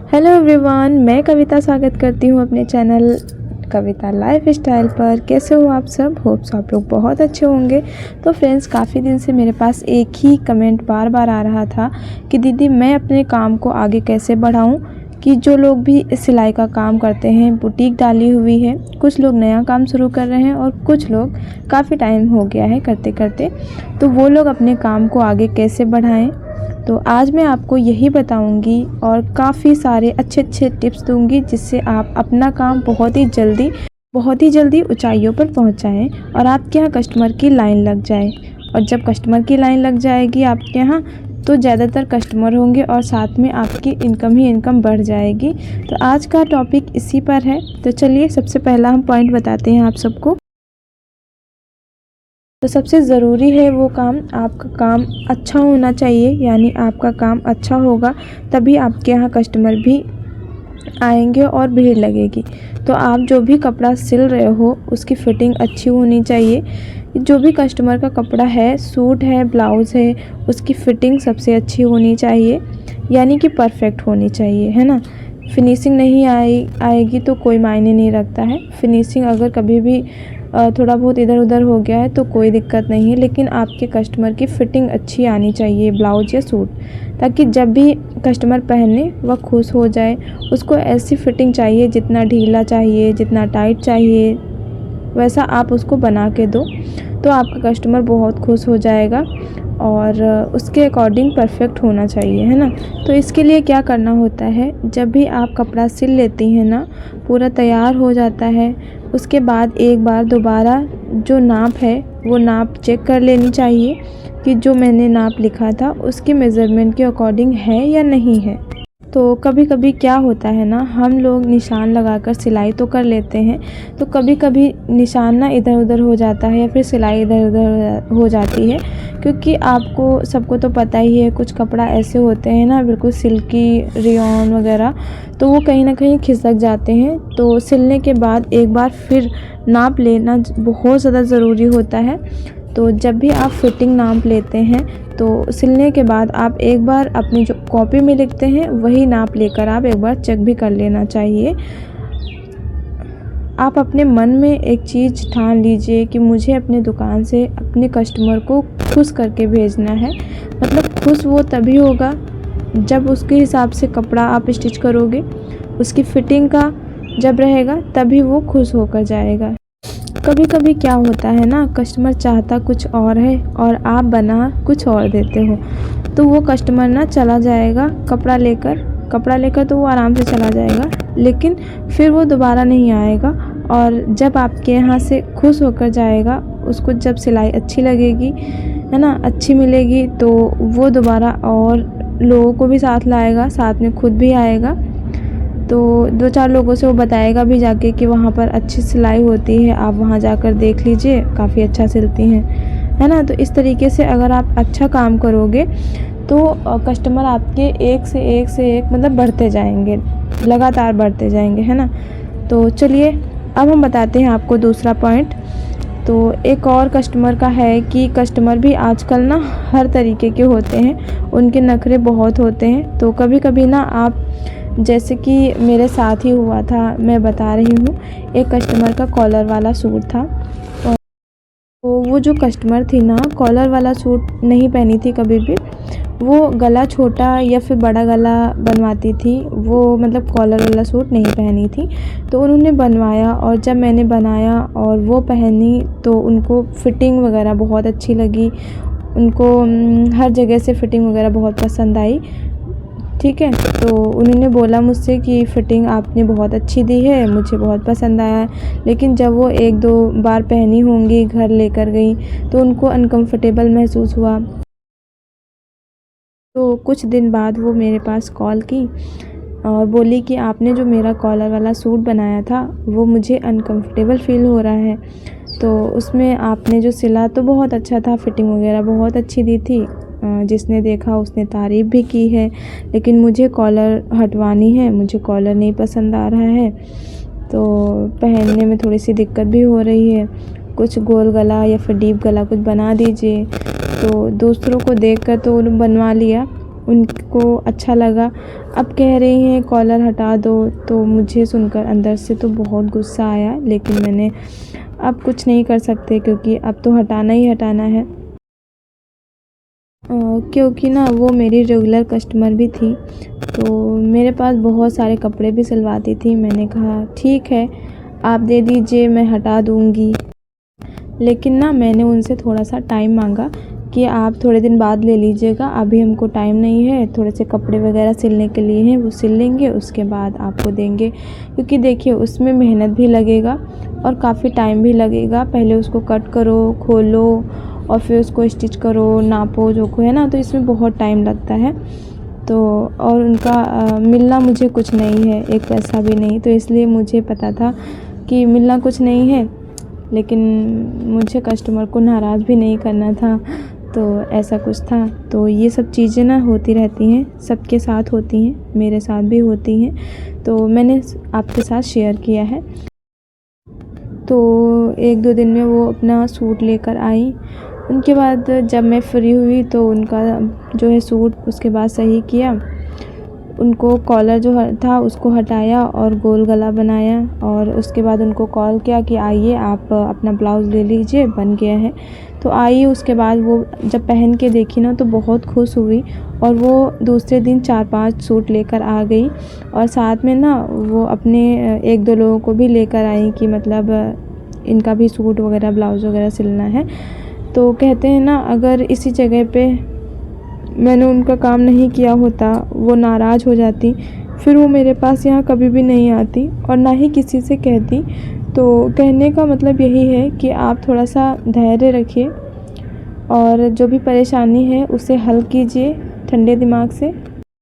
Hello everyone, मैं कविता स्वागत करती हूँ अपने चैनल कविता लाइफ स्टाइल पर। कैसे हो आप सब? होप्स आप लोग बहुत अच्छे होंगे। तो फ्रेंड्स, काफ़ी दिन से मेरे पास एक ही कमेंट बार बार आ रहा था कि दीदी मैं अपने काम को आगे कैसे बढ़ाऊँ। कि जो लोग भी सिलाई का काम करते हैं, बुटीक डाली हुई है, कुछ लोग नया काम शुरू कर रहे हैं और कुछ लोग काफ़ी टाइम हो गया है करते करते, तो वो लोग अपने काम को आगे कैसे बढ़ाएँ। तो आज मैं आपको यही बताऊंगी और काफ़ी सारे अच्छे टिप्स दूंगी जिससे आप अपना काम बहुत ही जल्दी ऊंचाइयों पर पहुंचाएं और आपके यहाँ कस्टमर की लाइन लग जाए। और जब कस्टमर की लाइन लग जाएगी आपके यहाँ, तो ज़्यादातर कस्टमर होंगे और साथ में आपकी इनकम ही इनकम बढ़ जाएगी। तो आज का टॉपिक इसी पर है। तो चलिए सबसे पहला हम पॉइंट बताते हैं आप सबको। तो सबसे ज़रूरी है वो काम, आपका काम अच्छा होना चाहिए। यानी आपका काम अच्छा होगा तभी आपके यहाँ कस्टमर भी आएंगे और भीड़ लगेगी। तो आप जो भी कपड़ा सिल रहे हो उसकी फ़िटिंग अच्छी होनी चाहिए। जो भी कस्टमर का कपड़ा है, सूट है, ब्लाउज़ है, उसकी फ़िटिंग सबसे अच्छी होनी चाहिए, यानी कि परफेक्ट होनी चाहिए, है ना। फिनिशिंग नहीं आएगी तो कोई मायने नहीं रखता है। फिनिशिंग अगर कभी भी थोड़ा बहुत इधर उधर हो गया है तो कोई दिक्कत नहीं है, लेकिन आपके कस्टमर की फ़िटिंग अच्छी आनी चाहिए ब्लाउज या सूट, ताकि जब भी कस्टमर पहने वह खुश हो जाए। उसको ऐसी फ़िटिंग चाहिए, जितना ढीला चाहिए, जितना टाइट चाहिए, वैसा आप उसको बना के दो तो आपका कस्टमर बहुत खुश हो जाएगा। और उसके अकॉर्डिंग परफेक्ट होना चाहिए, है ना। तो इसके लिए क्या करना होता है, जब भी आप कपड़ा सिल लेती हैं ना, पूरा तैयार हो जाता है, उसके बाद एक बार दोबारा जो नाप है वो नाप चेक कर लेनी चाहिए कि जो मैंने नाप लिखा था उसके मेज़रमेंट के अकॉर्डिंग है या नहीं है। तो कभी कभी क्या होता है ना, हम लोग निशान लगाकर सिलाई तो कर लेते हैं, तो कभी कभी निशान ना इधर उधर हो जाता है या फिर सिलाई इधर उधर हो जाती है। क्योंकि आपको सबको तो पता ही है, कुछ कपड़ा ऐसे होते हैं ना बिल्कुल सिल्की, रेयॉन वगैरह, तो वो कहीं ना कहीं खिसक जाते हैं। तो सिलने के बाद एक बार फिर नाप लेना बहुत ज़्यादा ज़रूरी होता है। तो जब भी आप फिटिंग नाप लेते हैं तो सिलने के बाद आप एक बार अपनी जो कॉपी में लिखते हैं वही नाप लेकर आप एक बार चेक भी कर लेना चाहिए। आप अपने मन में एक चीज़ ठान लीजिए कि मुझे अपने दुकान से अपने कस्टमर को खुश करके भेजना है। मतलब खुश वो तभी होगा जब उसके हिसाब से कपड़ा आप स्टिच करोगे, उसकी फ़िटिंग का जब रहेगा तभी वो खुश होकर जाएगा। कभी कभी क्या होता है ना, कस्टमर चाहता कुछ और है और आप बना कुछ और देते हो, तो वो कस्टमर ना चला जाएगा कपड़ा लेकर तो वो आराम से चला जाएगा, लेकिन फिर वो दोबारा नहीं आएगा। और जब आपके यहाँ से खुश होकर जाएगा, उसको जब सिलाई अच्छी लगेगी, है ना, अच्छी मिलेगी, तो वो दोबारा और लोगों को भी साथ लाएगा, साथ में खुद भी आएगा। तो 2-4 लोगों से वो बताएगा भी जाके कि वहाँ पर अच्छी सिलाई होती है, आप वहाँ जाकर देख लीजिए, काफ़ी अच्छा सिलती हैं, है ना। तो इस तरीके से अगर आप अच्छा काम करोगे तो कस्टमर आपके एक से एक मतलब बढ़ते जाएंगे, लगातार बढ़ते जाएंगे, है ना। तो चलिए अब हम बताते हैं आपको दूसरा पॉइंट। तो एक और कस्टमर का है कि कस्टमर भी आजकल ना हर तरीके के होते हैं, उनके नखरे बहुत होते हैं। तो कभी कभी ना आप, जैसे कि मेरे साथ ही हुआ था, मैं बता रही हूँ, एक कस्टमर का कॉलर वाला सूट था। तो वो जो कस्टमर थी ना, कॉलर वाला सूट नहीं पहनी थी कभी भी, वो गला छोटा या फिर बड़ा गला बनवाती थी, वो मतलब कॉलर वाला सूट नहीं पहनी थी। तो उन्होंने बनवाया और जब मैंने बनाया और वो पहनी तो उनको फ़िटिंग वगैरह बहुत अच्छी लगी, उनको हर जगह से फ़िटिंग वगैरह बहुत पसंद आई। ठीक है, तो उन्होंने बोला मुझसे कि फ़िटिंग आपने बहुत अच्छी दी है, मुझे बहुत पसंद आया है। लेकिन जब वो 1-2 बार पहनी होंगी, घर लेकर गई, तो उनको अनकंफर्टेबल महसूस हुआ। तो कुछ दिन बाद वो मेरे पास कॉल की और बोली कि आपने जो मेरा कॉलर वाला सूट बनाया था वो मुझे अनकंफर्टेबल फ़ील हो रहा है। तो उसमें आपने जो सिला तो बहुत अच्छा था, फ़िटिंग वगैरह बहुत अच्छी दी थी, जिसने देखा उसने तारीफ़ भी की है, लेकिन मुझे कॉलर हटवानी है, मुझे कॉलर नहीं पसंद आ रहा है, तो पहनने में थोड़ी सी दिक्कत भी हो रही है, कुछ गोल गला या फिर डीप गला कुछ बना दीजिए। तो दूसरों को देखकर तो उन्होंने बनवा लिया, उनको अच्छा लगा। अब कह रही हैं कॉलर हटा दो, तो मुझे सुनकर अंदर से तो बहुत गुस्सा आया, लेकिन मैंने अब कुछ नहीं कर सकते क्योंकि अब तो हटाना ही हटाना है। क्योंकि ना वो मेरी रेगुलर कस्टमर भी थी, तो मेरे पास बहुत सारे कपड़े भी सिलवाती थी। मैंने कहा ठीक है, आप दे दीजिए, मैं हटा दूँगी। लेकिन ना मैंने उनसे थोड़ा सा टाइम मांगा कि आप थोड़े दिन बाद ले लीजिएगा, अभी हमको टाइम नहीं है, थोड़े से कपड़े वगैरह सिलने के लिए हैं, वो सिल लेंगे उसके बाद आपको देंगे। क्योंकि देखिए उसमें मेहनत भी लगेगा और काफ़ी टाइम भी लगेगा। पहले उसको कट करो, खोलो और फिर उसको स्टिच करो, नापो जोखो, है ना, तो इसमें बहुत टाइम लगता है। तो और उनका मिलना मुझे कुछ नहीं है, एक पैसा भी नहीं, तो इसलिए मुझे पता था कि मिलना कुछ नहीं है, लेकिन मुझे कस्टमर को नाराज़ भी नहीं करना था, तो ऐसा कुछ था। तो ये सब चीज़ें ना होती रहती हैं, सबके साथ होती हैं, मेरे साथ भी होती हैं, तो मैंने आपके साथ शेयर किया है। तो 1-2 दिन में वो अपना सूट लेकर आई। उनके बाद जब मैं फ्री हुई तो उनका जो है सूट उसके बाद सही किया। उनको कॉलर जो था उसको हटाया और गोल गला बनाया, और उसके बाद उनको कॉल किया कि आइए आप अपना ब्लाउज़ ले लीजिए, बन गया है। तो आई, उसके बाद वो जब पहन के देखी ना तो बहुत खुश हुई, और वो दूसरे दिन 4-5 सूट लेकर आ गई, और साथ में ना वो अपने 1-2 लोगों को भी लेकर आई कि मतलब इनका भी सूट वगैरह ब्लाउज़ वगैरह सिलना है। तो कहते हैं ना, अगर इसी जगह पे मैंने उनका काम नहीं किया होता, वो नाराज़ हो जाती, फिर वो मेरे पास यहाँ कभी भी नहीं आती और ना ही किसी से कहती। तो कहने का मतलब यही है कि आप थोड़ा सा धैर्य रखिए और जो भी परेशानी है उसे हल कीजिए ठंडे दिमाग से।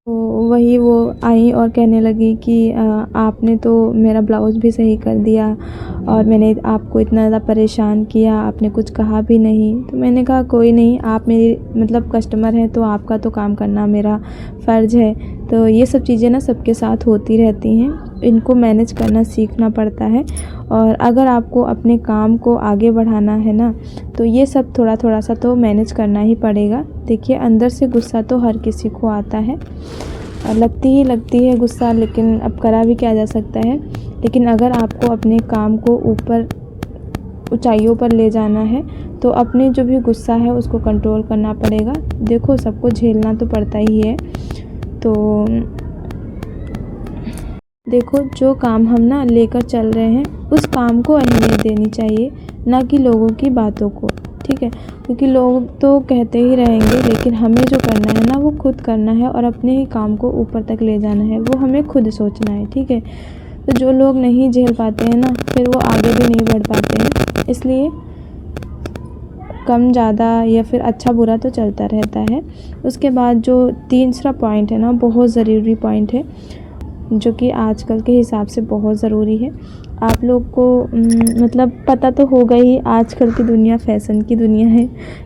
तो वही वो आई और कहने लगी कि आपने तो मेरा ब्लाउज़ भी सही कर दिया और मैंने आपको इतना ज़्यादा परेशान किया, आपने कुछ कहा भी नहीं। तो मैंने कहा कोई नहीं, आप मेरी मतलब कस्टमर हैं तो आपका तो काम करना मेरा फ़र्ज़ है। तो ये सब चीज़ें ना सबके साथ होती रहती हैं, इनको मैनेज करना सीखना पड़ता है। और अगर आपको अपने काम को आगे बढ़ाना है ना, तो ये सब थोड़ा थोड़ा सा तो मैनेज करना ही पड़ेगा। देखिए अंदर से गुस्सा तो हर किसी को आता है, लगती है गुस्सा, लेकिन अब करा भी क्या जा सकता है। लेकिन अगर आपको अपने काम को ऊपर ऊंचाइयों पर ले जाना है तो अपने जो भी गुस्सा है उसको कंट्रोल करना पड़ेगा। देखो सबको झेलना तो पड़ता ही है। तो देखो जो काम हम ना लेकर चल रहे हैं उस काम को अहमियत देनी चाहिए, ना कि लोगों की बातों को, ठीक है। क्योंकि लोग तो कहते ही रहेंगे, लेकिन हमें जो करना है ना वो खुद करना है और अपने ही काम को ऊपर तक ले जाना है, वो हमें खुद सोचना है, ठीक है। तो जो लोग नहीं झेल पाते हैं ना, फिर वो आगे भी नहीं बढ़ पाते हैं। इसलिए कम ज़्यादा या फिर अच्छा बुरा तो चलता रहता है। उसके बाद जो तीसरा पॉइंट है ना, बहुत ज़रूरी पॉइंट है, जो कि आजकल के हिसाब से बहुत ज़रूरी है। आप लोग को मतलब पता तो होगा ही, आजकल की दुनिया फ़ैशन की दुनिया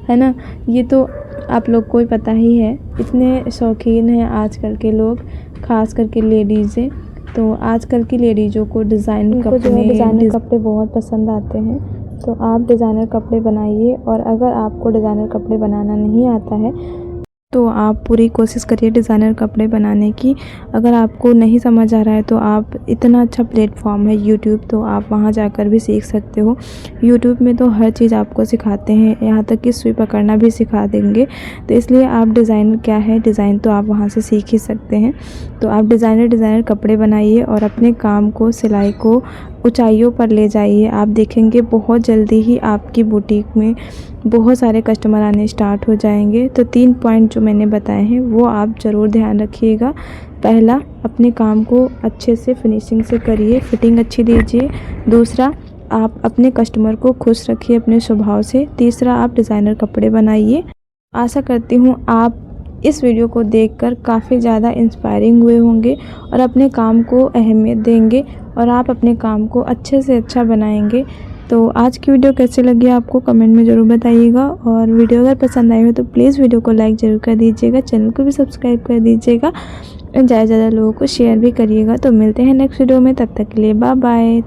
है ना। ये तो आप लोग को ही पता ही है, इतने शौकीन हैं आजकल के लोग, ख़ास करके लेडीज़ें। तो आजकल की लेडीज़ों को डिज़ाइनर कपड़े बहुत पसंद आते हैं। तो आप डिज़ाइनर कपड़े बनाइए, और अगर आपको डिज़ाइनर कपड़े बनाना नहीं आता है तो आप पूरी कोशिश करिए डिज़ाइनर कपड़े बनाने की। अगर आपको नहीं समझ आ रहा है तो आप, इतना अच्छा प्लेटफॉर्म है यूट्यूब, तो आप वहाँ जाकर भी सीख सकते हो। यूट्यूब में तो हर चीज़ आपको सिखाते हैं, यहाँ तक कि सुई पकड़ना भी सिखा देंगे। तो इसलिए आप डिज़ाइन क्या है, डिज़ाइन तो आप वहाँ से सीख ही सकते हैं। तो आप डिज़ाइनर कपड़े बनाइए और अपने काम को, सिलाई को ऊंचाइयों पर ले जाइए। आप देखेंगे बहुत जल्दी ही आपकी बुटीक में बहुत सारे कस्टमर आने स्टार्ट हो जाएंगे। तो 3 पॉइंट जो मैंने बताए हैं वो आप ज़रूर ध्यान रखिएगा। पहला, अपने काम को अच्छे से फिनिशिंग से करिए, फिटिंग अच्छी दीजिए। दूसरा, आप अपने कस्टमर को खुश रखिए अपने स्वभाव से। तीसरा, आप डिज़ाइनर कपड़े बनाइए। आशा करती हूँ आप इस वीडियो को देखकर काफ़ी ज़्यादा इंस्पायरिंग हुए होंगे और अपने काम को अहमियत देंगे, और आप अपने काम को अच्छे से अच्छा बनाएंगे। तो आज की वीडियो कैसे लगी आपको कमेंट में ज़रूर बताइएगा, और वीडियो अगर पसंद आई हो तो प्लीज़ वीडियो को लाइक ज़रूर कर दीजिएगा, चैनल को भी सब्सक्राइब कर दीजिएगा, ज़्यादा से ज़्यादा लोगों को शेयर भी करिएगा। तो मिलते हैं नेक्स्ट वीडियो में, तब तक के लिए बाय बाय।